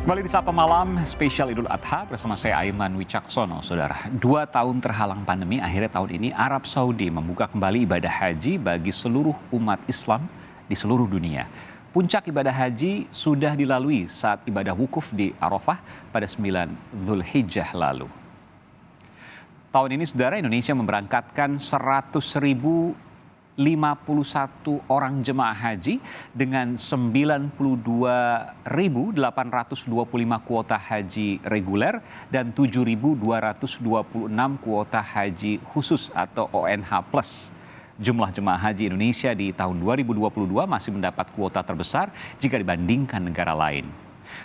Kembali di Sapa Malam spesial Idul Adha bersama saya Aiman Wicaksono, Saudara. 2 tahun terhalang pandemi, akhirnya tahun ini Arab Saudi membuka kembali ibadah haji bagi seluruh umat Islam di seluruh dunia. Puncak ibadah haji sudah dilalui saat ibadah wukuf di Arafah pada 9 Zulhijjah lalu. Tahun ini, Saudara, Indonesia memberangkatkan 100.051 orang jemaah haji dengan 92.825 kuota haji reguler dan 7.226 kuota haji khusus atau ONH+. Jumlah jemaah haji Indonesia di tahun 2022 masih mendapat kuota terbesar jika dibandingkan negara lain.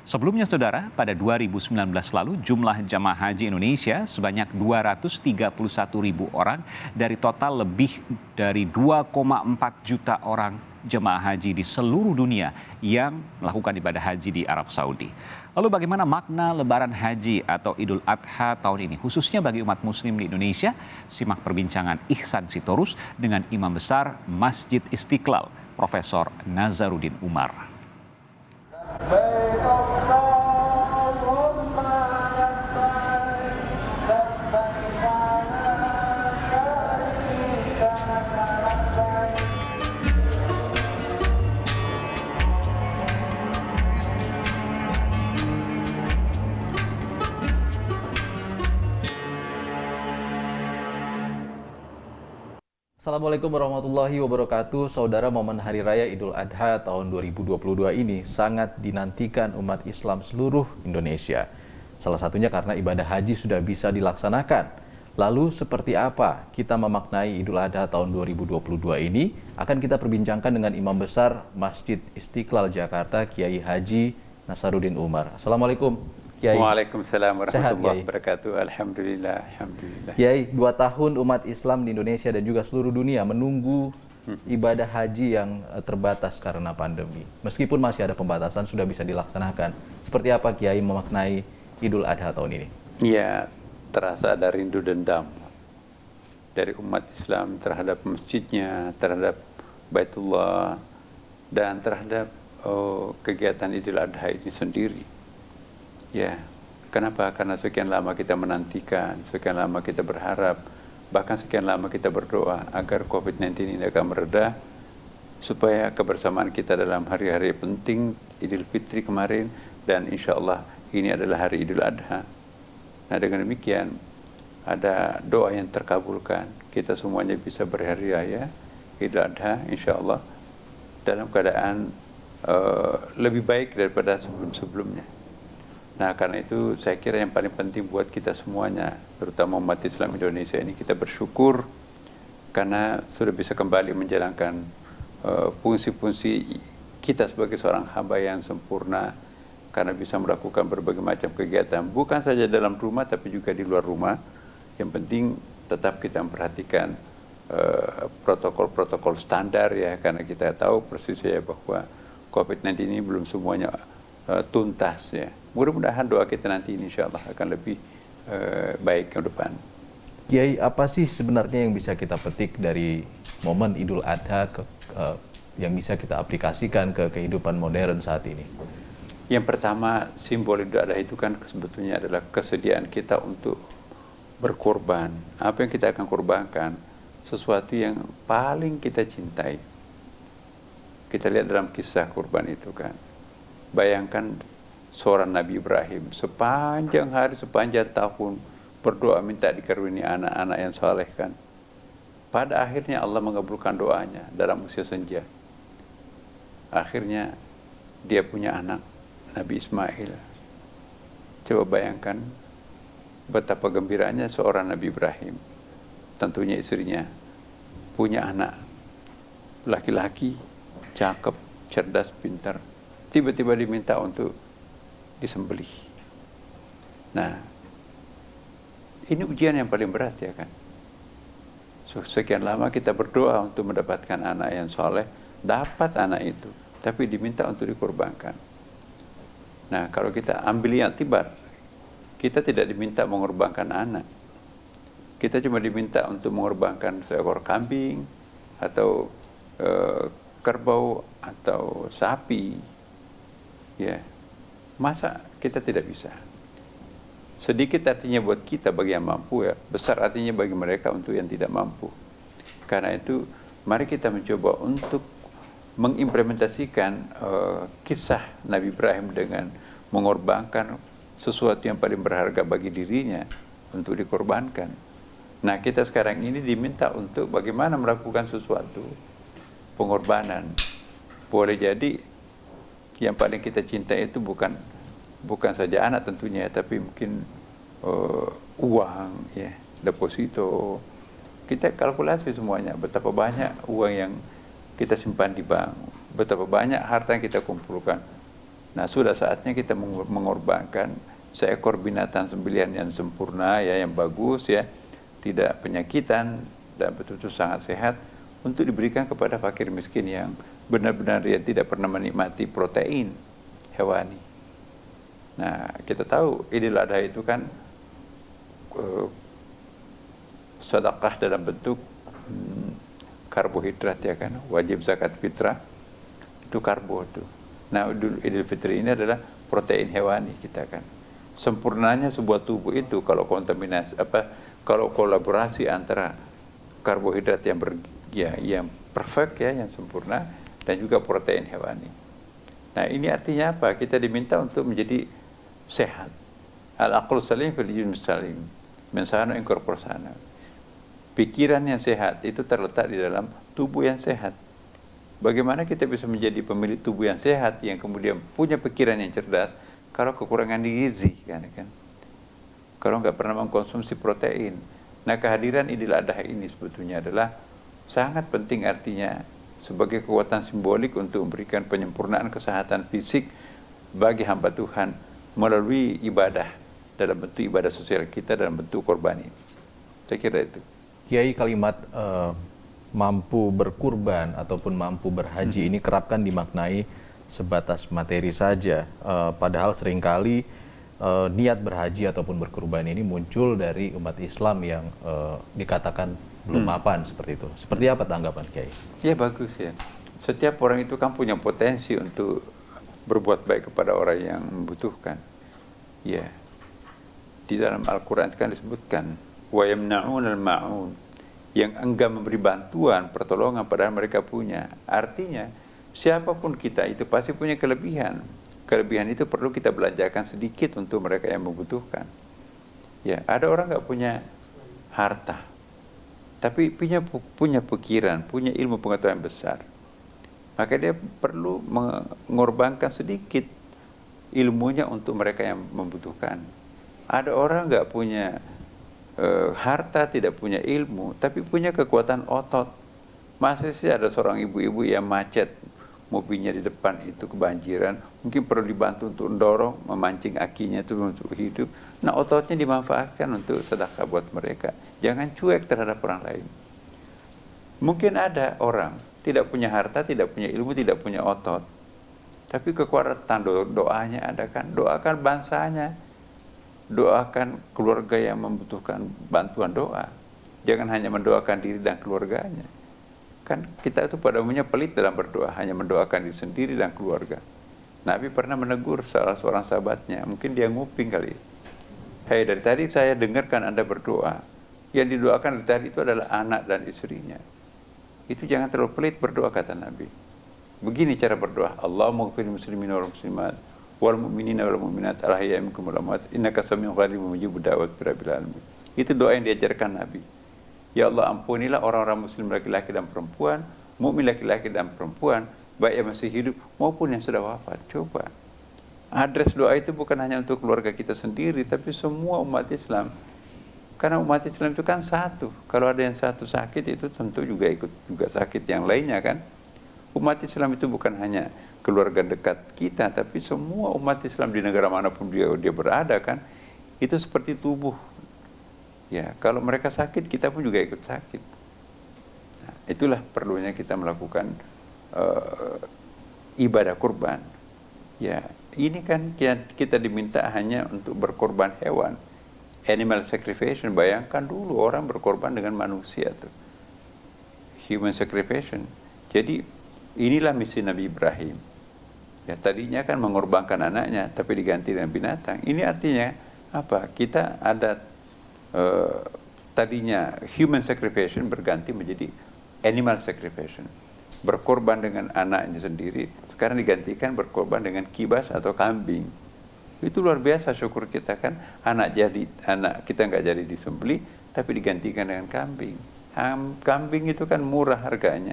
Sebelumnya, Saudara, pada 2019 lalu jumlah jamaah haji Indonesia sebanyak 231.000 orang dari total lebih dari 2,4 juta orang jemaah haji di seluruh dunia yang melakukan ibadah haji di Arab Saudi. Lalu bagaimana makna Lebaran Haji atau Idul Adha tahun ini, khususnya bagi umat muslim di Indonesia? Simak perbincangan Ihsan Sitorus dengan Imam Besar Masjid Istiqlal, Profesor Nazaruddin Umar. Assalamualaikum warahmatullahi wabarakatuh. Saudara, momen Hari Raya Idul Adha tahun 2022 ini sangat dinantikan umat Islam seluruh Indonesia. Salah satunya karena ibadah haji sudah bisa dilaksanakan. Lalu seperti apa kita memaknai Idul Adha tahun 2022 ini? Akan kita perbincangkan dengan Imam Besar Masjid Istiqlal Jakarta, Kiai Haji Nasaruddin Umar. Assalamualaikum, Kiai. Waalaikumsalam warahmatullahi wabarakatuh. Alhamdulillah, alhamdulillah. Kiai, 2 tahun umat Islam di Indonesia dan juga seluruh dunia menunggu ibadah haji yang terbatas karena pandemi. Meskipun masih ada pembatasan, sudah bisa dilaksanakan. Seperti apa Kiai memaknai Idul Adha tahun ini? Ya, terasa ada rindu dendam dari umat Islam terhadap masjidnya, terhadap Baitullah, dan terhadap kegiatan Idul Adha ini sendiri. Ya, kenapa? Karena sekian lama kita menantikan, sekian lama kita berharap, bahkan sekian lama kita berdoa agar COVID-19 ini akan mereda, supaya kebersamaan kita dalam hari-hari penting Idul Fitri kemarin, dan insya Allah ini adalah hari Idul Adha. Nah, dengan demikian ada doa yang terkabulkan, kita semuanya bisa berhari raya Idul Adha insya Allah dalam keadaan lebih baik daripada sebelum-sebelumnya. Nah, karena itu saya kira yang paling penting buat kita semuanya, terutama umat Islam Indonesia ini, kita bersyukur karena sudah bisa kembali menjalankan fungsi-fungsi kita sebagai seorang hamba yang sempurna, karena bisa melakukan berbagai macam kegiatan, bukan saja dalam rumah tapi juga di luar rumah. Yang penting tetap kita memperhatikan protokol-protokol standar ya, karena kita tahu persis ya bahwa COVID-19 ini belum semuanya tuntas ya. Mudah-mudahan doa kita nanti ini insya Allah akan lebih baik ke depan. Kiai, apa sih sebenarnya yang bisa kita petik dari momen Idul Adha yang bisa kita aplikasikan ke kehidupan modern saat ini? Yang pertama, simbol Idul Adha itu kan sebetulnya adalah kesediaan kita untuk berkorban. Apa yang kita akan korbankan? Sesuatu yang paling kita cintai. Kita lihat dalam kisah kurban itu kan. Bayangkan seorang Nabi Ibrahim sepanjang hari, sepanjang tahun berdoa minta dikaruniai anak-anak yang saleh kan. Pada akhirnya Allah mengabulkan doanya dalam usia senja. Akhirnya dia punya anak, Nabi Ismail. Coba bayangkan betapa gembiranya seorang Nabi Ibrahim. Tentunya istrinya punya anak laki-laki, cakep, cerdas, pintar. Tiba-tiba diminta untuk disembelih. Nah, ini ujian yang paling berat ya kan. Sekian lama kita berdoa untuk mendapatkan anak yang soleh, dapat anak itu, tapi diminta untuk dikorbankan. Nah, kalau kita ambil yang tibar, kita tidak diminta mengorbankan anak. Kita cuma diminta untuk mengorbankan seekor kambing atau kerbau atau sapi, ya. Masa kita tidak bisa? Sedikit artinya buat kita bagi yang mampu ya, besar artinya bagi mereka untuk yang tidak mampu. Karena itu mari kita mencoba untuk mengimplementasikan kisah Nabi Ibrahim dengan mengorbankan sesuatu yang paling berharga bagi dirinya untuk dikorbankan. Nah, kita sekarang ini diminta untuk bagaimana melakukan sesuatu pengorbanan. Boleh jadi yang paling kita cintai itu bukan saja anak tentunya, tapi mungkin uang, ya, deposito. Kita kalkulasi semuanya, betapa banyak uang yang kita simpan di bank, betapa banyak harta yang kita kumpulkan. Nah, sudah saatnya kita mengorbankan seekor binatang sembelihan yang sempurna, ya, yang bagus, ya, tidak penyakitan dan betul-betul sangat sehat, untuk diberikan kepada fakir miskin yang benar-benar yang tidak pernah menikmati protein hewani. Nah, kita tahu Idul Adha itu kan sedekah dalam bentuk karbohidrat, ya kan, wajib zakat fitrah itu karbo itu. Nah, Idul Fitri ini adalah protein hewani kita kan. Sempurnanya sebuah tubuh itu kalau kontaminasi kalau kolaborasi antara karbohidrat yang perfect, ya, yang sempurna, dan juga protein hewani. Nah, ini artinya apa? Kita diminta untuk menjadi sehat. Al-aqlu salim fil jismi salim. Mensana in corpore sano. Pikiran yang sehat itu terletak di dalam tubuh yang sehat. Bagaimana kita bisa menjadi pemilik tubuh yang sehat, yang kemudian punya pikiran yang cerdas, kalau kekurangan gizi, kan? Kalau nggak pernah mengkonsumsi protein. Nah, kehadiran Idul Adha ini sebetulnya adalah sangat penting, artinya sebagai kekuatan simbolik untuk memberikan penyempurnaan kesehatan fisik bagi hamba Tuhan melalui ibadah, dalam bentuk ibadah sosial kita, dalam bentuk korban ini. Saya kira itu. Kiai, kalimat mampu berkurban ataupun mampu berhaji ini kerap kan dimaknai sebatas materi saja, padahal seringkali niat berhaji ataupun berkurban ini muncul dari umat Islam yang dikatakan belum mapan, seperti itu. Seperti apa tanggapan Kiai? Ya, bagus, ya. Setiap orang itu kan punya potensi untuk berbuat baik kepada orang yang membutuhkan. Ya, di dalam Al-Quran kan disebutkan wa yamna'un al-ma'un, yang enggan memberi bantuan, pertolongan padahal mereka punya. Artinya siapapun kita itu pasti punya kelebihan. Kelebihan itu perlu kita belanjakan sedikit untuk mereka yang membutuhkan. Ya, ada orang nggak punya harta, tapi punya pikiran, punya ilmu pengetahuan besar. Maka dia perlu mengorbankan sedikit ilmunya untuk mereka yang membutuhkan. Ada orang nggak punya harta, tidak punya ilmu, tapi punya kekuatan otot. Masa sih ada seorang ibu-ibu yang macet mobilnya di depan itu kebanjiran, mungkin perlu dibantu untuk mendorong, memancing akinya itu untuk hidup. Nah, ototnya dimanfaatkan untuk sedekah buat mereka. Jangan cuek terhadap orang lain. Mungkin ada orang tidak punya harta, tidak punya ilmu, tidak punya otot, tapi kekuatan doanya ada kan. Doakan bangsanya, doakan keluarga yang membutuhkan bantuan doa. Jangan hanya mendoakan diri dan keluarganya. Kan kita itu pada umumnya pelit dalam berdoa, hanya mendoakan diri sendiri dan keluarga. Nabi pernah menegur salah seorang sahabatnya, mungkin dia nguping kali. Hei, dari tadi saya dengarkan Anda berdoa. Yang didoakan dari tadi itu adalah anak dan istrinya. Itu jangan terlalu pelit berdoa, kata Nabi. Begini cara berdoa. Allahumma ghfir muslimin wal muslimat wal mu'minina wal mu'minat al-ahya'i minkum wal amwat innaka sami'un qaribun mujibud da'wat rabbil alamin. Itu doa yang diajarkan Nabi. Ya Allah, ampunilah orang-orang muslim laki-laki dan perempuan, mukmin laki-laki dan perempuan, baik yang masih hidup maupun yang sudah wafat. Coba. Address doa itu bukan hanya untuk keluarga kita sendiri, tapi semua umat Islam. Karena umat Islam itu kan satu. Kalau ada yang satu sakit, itu tentu juga ikut juga sakit yang lainnya kan. Umat Islam itu bukan hanya keluarga dekat kita, tapi semua umat Islam di negara manapun dia berada kan. Itu seperti tubuh. Ya, kalau mereka sakit, kita pun juga ikut sakit. Nah, itulah perlunya kita melakukan ibadah kurban. Ya, ini kan kita diminta hanya untuk berkorban hewan. Animal sacrifice, bayangkan dulu orang berkorban dengan manusia tuh. Human sacrifice. Jadi inilah misi Nabi Ibrahim. Ya, tadinya kan mengorbankan anaknya, tapi diganti dengan binatang. Ini artinya apa? Kita ada tadinya human sacrifice berganti menjadi animal sacrifice. Berkorban dengan anaknya sendiri, sekarang digantikan berkorban dengan kibas atau kambing. Itu luar biasa syukur kita kan, anak kita nggak jadi disembelih, tapi digantikan dengan kambing. Kambing itu kan murah harganya,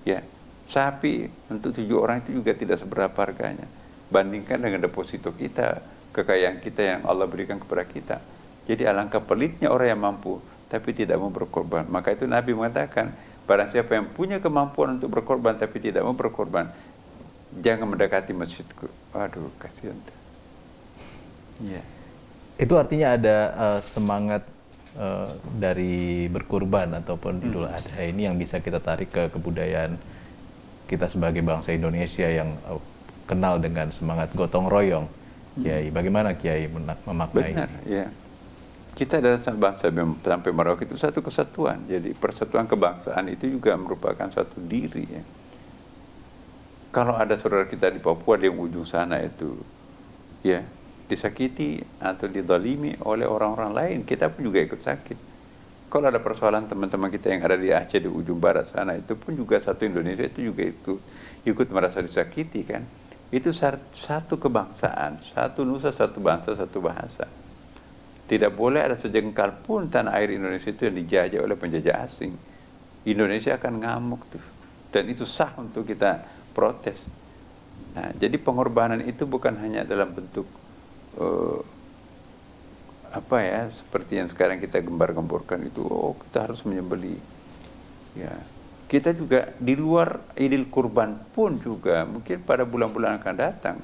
ya. Sapi untuk 7 orang itu juga tidak seberapa harganya. Bandingkan dengan deposito kita, kekayaan kita yang Allah berikan kepada kita. Jadi alangkah pelitnya orang yang mampu, tapi tidak mau berkorban. Maka itu Nabi mengatakan, barang siapa yang punya kemampuan untuk berkorban, tapi tidak mau berkorban, jangan mendekati masjidku. Waduh, kasihan. Ya. Itu artinya ada semangat dari berkurban ataupun Idul Adha ini yang bisa kita tarik ke kebudayaan kita sebagai bangsa Indonesia yang kenal dengan semangat gotong royong. Kiai, bagaimana Kiai memaknai? Benar, ya. Kita adalah bangsa sampai Merauke itu satu kesatuan. Jadi persatuan kebangsaan itu juga merupakan satu diri. Ya. Kalau ada saudara kita di Papua di ujung sana itu, ya, disakiti atau didolimi oleh orang-orang lain, kita pun juga ikut sakit. Kalau ada persoalan teman-teman kita yang ada di Aceh di ujung barat sana, itu pun juga satu Indonesia itu juga ikut merasa disakiti kan. Itu satu kebangsaan, satu nusa, satu bangsa, satu bahasa. Tidak boleh ada sejengkal pun tanah air Indonesia itu yang dijajah oleh penjajah asing. Indonesia akan ngamuk tuh. Dan itu sah untuk kita protes. Nah, jadi pengorbanan itu bukan hanya dalam bentuk seperti yang sekarang kita gembar-gemborkan itu, kita harus menyembelih. Ya, kita juga di luar Idul Kurban pun juga mungkin pada bulan-bulan akan datang,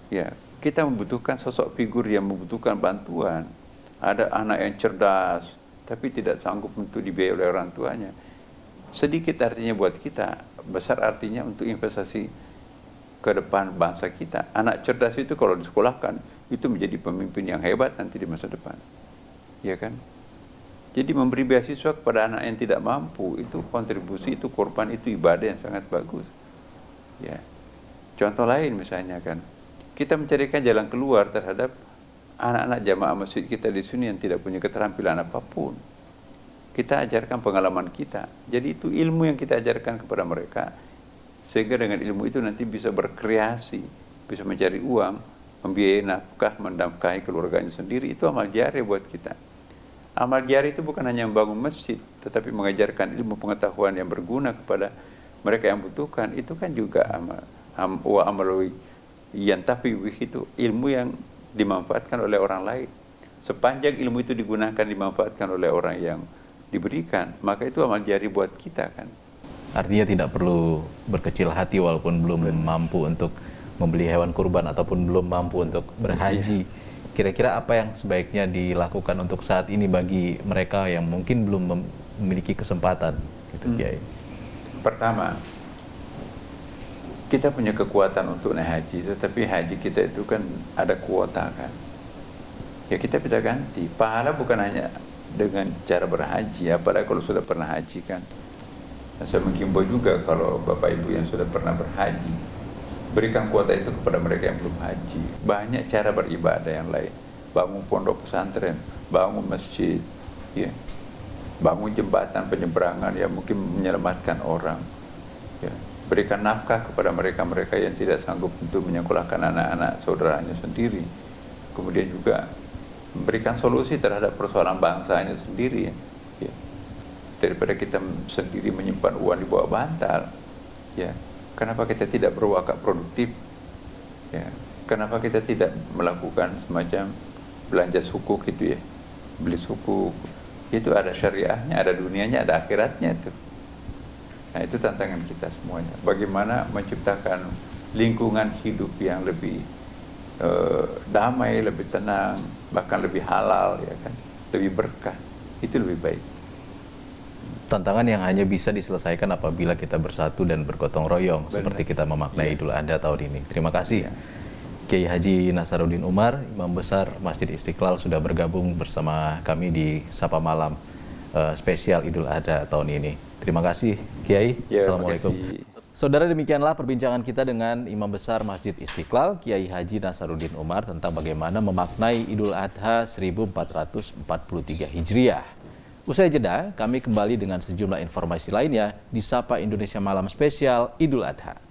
ya, kita membutuhkan sosok figur yang membutuhkan bantuan. Ada anak yang cerdas tapi tidak sanggup untuk dibiayai oleh orang tuanya. Sedikit artinya buat kita, besar artinya untuk investasi ke depan bangsa kita. Anak cerdas itu kalau disekolahkan itu menjadi pemimpin yang hebat nanti di masa depan, ya kan? Jadi memberi beasiswa kepada anak yang tidak mampu itu kontribusi, itu korban, itu ibadah yang sangat bagus, ya. Contoh lain misalnya kan, kita mencarikan jalan keluar terhadap anak-anak jamaah masjid kita di sini yang tidak punya keterampilan apapun. Kita ajarkan pengalaman kita. Jadi itu ilmu yang kita ajarkan kepada mereka, sehingga dengan ilmu itu nanti bisa berkreasi, bisa mencari uang, membiayai nafkah, menafkahi keluarganya sendiri. Itu amal jari buat kita. Amal jari itu bukan hanya membangun masjid, tetapi mengajarkan ilmu pengetahuan yang berguna kepada mereka yang butuhkan. Itu kan juga amal yang tapi itu ilmu yang dimanfaatkan oleh orang lain. Sepanjang ilmu itu digunakan, dimanfaatkan oleh orang yang diberikan, maka itu amal jari buat kita kan. Artinya tidak perlu berkecil hati walaupun belum mampu untuk membeli hewan kurban ataupun belum mampu untuk berhaji. Kira-kira apa yang sebaiknya dilakukan untuk saat ini bagi mereka yang mungkin belum memiliki kesempatan, gitu, Kiai? Pertama, kita punya kekuatan untuk naik haji, tetapi haji kita itu kan ada kuota kan. Ya kita bisa ganti. Pahala bukan hanya dengan cara berhaji, apalagi kalau sudah pernah haji kan. Dan saya menghimbau juga kalau Bapak Ibu yang sudah pernah berhaji, berikan kuota itu kepada mereka yang belum haji. Banyak cara beribadah yang lain. Bangun pondok pesantren, bangun masjid, ya. Bangun jembatan penyeberangan yang mungkin menyelamatkan orang. Ya. Berikan nafkah kepada mereka-mereka yang tidak sanggup untuk menyekolahkan anak-anak saudaranya sendiri. Kemudian juga memberikan solusi terhadap persoalan bangsanya sendiri. Ya. Daripada kita sendiri menyimpan uang di bawah bantal, ya. Kenapa kita tidak berwakaf produktif? Ya. Kenapa kita tidak melakukan semacam belanja sukuk gitu ya? Beli sukuk. Itu ada syariahnya, ada dunianya, ada akhiratnya itu. Nah, itu tantangan kita semuanya. Bagaimana menciptakan lingkungan hidup yang lebih damai, lebih tenang, bahkan lebih halal, ya kan? Lebih berkah. Itu lebih baik. Tantangan yang hanya bisa diselesaikan apabila kita bersatu dan bergotong royong. Benar. Seperti kita memaknai Idul Adha tahun ini. Terima kasih Kiai Haji Nasaruddin Umar, Imam Besar Masjid Istiqlal, sudah bergabung bersama kami di Sapa Malam spesial Idul Adha tahun ini. Terima kasih Kiai. Ya, Assalamualaikum. Saudara, demikianlah perbincangan kita dengan Imam Besar Masjid Istiqlal, Kiai Haji Nasaruddin Umar, tentang bagaimana memaknai Idul Adha 1443 Hijriah. Usai jeda, kami kembali dengan sejumlah informasi lainnya di Sapa Indonesia Malam Spesial Idul Adha.